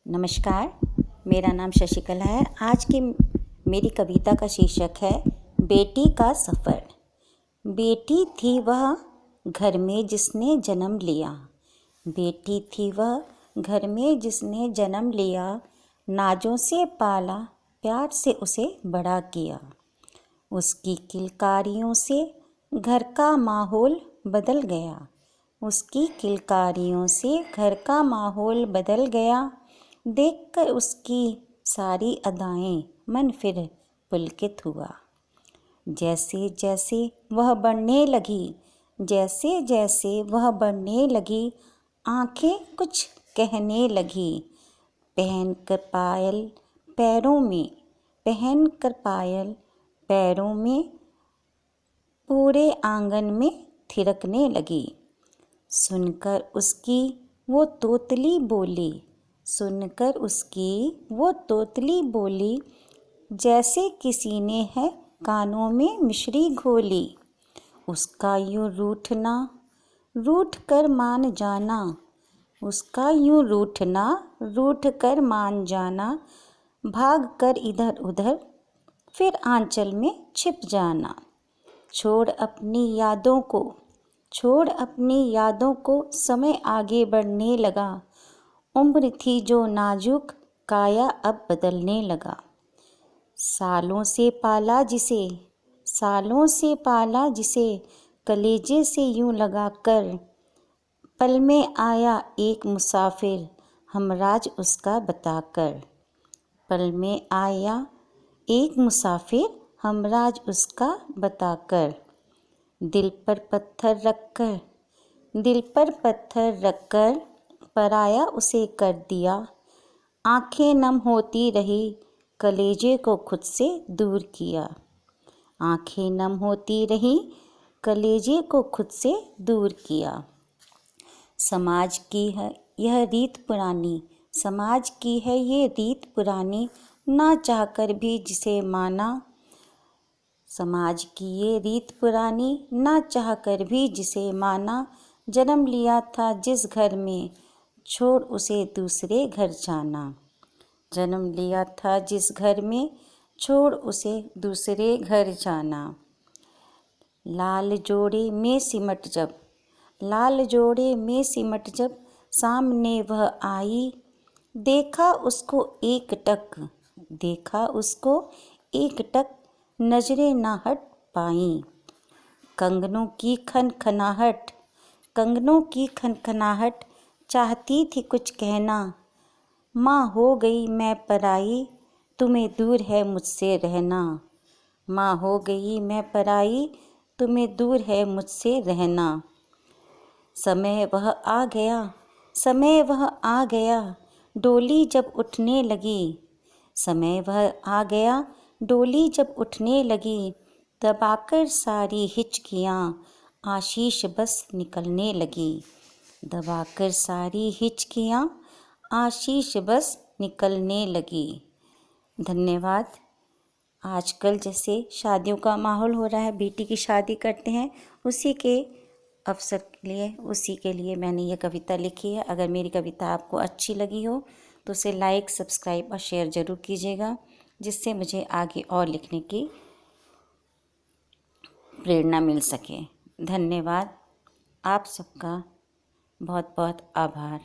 नमस्कार, मेरा नाम शशिकला है। आज की मेरी कविता का शीर्षक है बेटी का सफ़र। बेटी थी वह घर में जिसने जन्म लिया, बेटी थी वह घर में जिसने जन्म लिया, नाजों से पाला प्यार से उसे बड़ा किया। उसकी किलकारियों से घर का माहौल बदल गया, उसकी किलकारियों से घर का माहौल बदल गया। देखकर उसकी सारी अदाएं मन फिर पुलकित हुआ। जैसे जैसे वह बढ़ने लगी, जैसे जैसे वह बढ़ने लगी, आंखें कुछ कहने लगी। पहनकर पायल पैरों में, पहनकर पायल पैरों में, पूरे आंगन में थिरकने लगी। सुनकर उसकी वो तोतली बोली, सुनकर उसकी वो तोतली बोली, जैसे किसी ने है कानों में मिश्री घोली। उसका यूं रूठना रूठ कर मान जाना, उसका यूं रूठना रूठ कर मान जाना, भाग कर इधर उधर फिर आंचल में छिप जाना। छोड़ अपनी यादों को, छोड़ अपनी यादों को, समय आगे बढ़ने लगा। उम्र थी जो नाजुक, काया अब बदलने लगा। सालों से पाला जिसे, सालों से पाला जिसे, कलेजे से यूं लगा कर, पल में आया एक मुसाफिर हमराज उसका बताकर। पल में आया एक मुसाफिर हमराज उसका बताकर। दिल पर पत्थर रखकर, दिल पर पत्थर रखकर, पराया उसे कर दिया। आंखें नम होती रही, कलेजे को खुद से दूर किया। आंखें नम होती रही, कलेजे को खुद से दूर किया। समाज की है यह रीत पुरानी, समाज की है ये रीत पुरानी, ना चाहकर भी जिसे माना। समाज की ये रीत पुरानी, ना चाहकर भी जिसे माना। जन्म लिया था जिस घर में, छोड़ उसे दूसरे घर जाना। जन्म लिया था जिस घर में, छोड़ उसे दूसरे घर जाना। लाल जोड़े में सिमट जब, लाल जोड़े में सिमट जब, सामने वह आई। देखा उसको एक टक, देखा उसको एक टक, नजरें ना हट पाईं। कंगनों की खनखनाहट, कंगनों की खनखनाहट, चाहती थी कुछ कहना। माँ हो गई मैं पराई, तुम्हें दूर है मुझसे रहना। माँ हो गई मैं पराई, तुम्हें दूर है मुझसे रहना। समय वह आ गया, समय वह आ गया, डोली जब उठने लगी। समय वह आ गया, डोली जब उठने लगी, दबाकर सारी हिचकियाँ आशीष बस निकलने लगी। दबाकर सारी हिचकियाँ आशीष बस निकलने लगी। धन्यवाद। आजकल जैसे शादियों का माहौल हो रहा है, बेटी की शादी करते हैं, उसी के अवसर के लिए, उसी के लिए मैंने ये कविता लिखी है। अगर मेरी कविता आपको अच्छी लगी हो तो उसे लाइक, सब्सक्राइब और शेयर ज़रूर कीजिएगा, जिससे मुझे आगे और लिखने की प्रेरणा मिल सके। धन्यवाद। आप सबका बहुत बहुत आभार।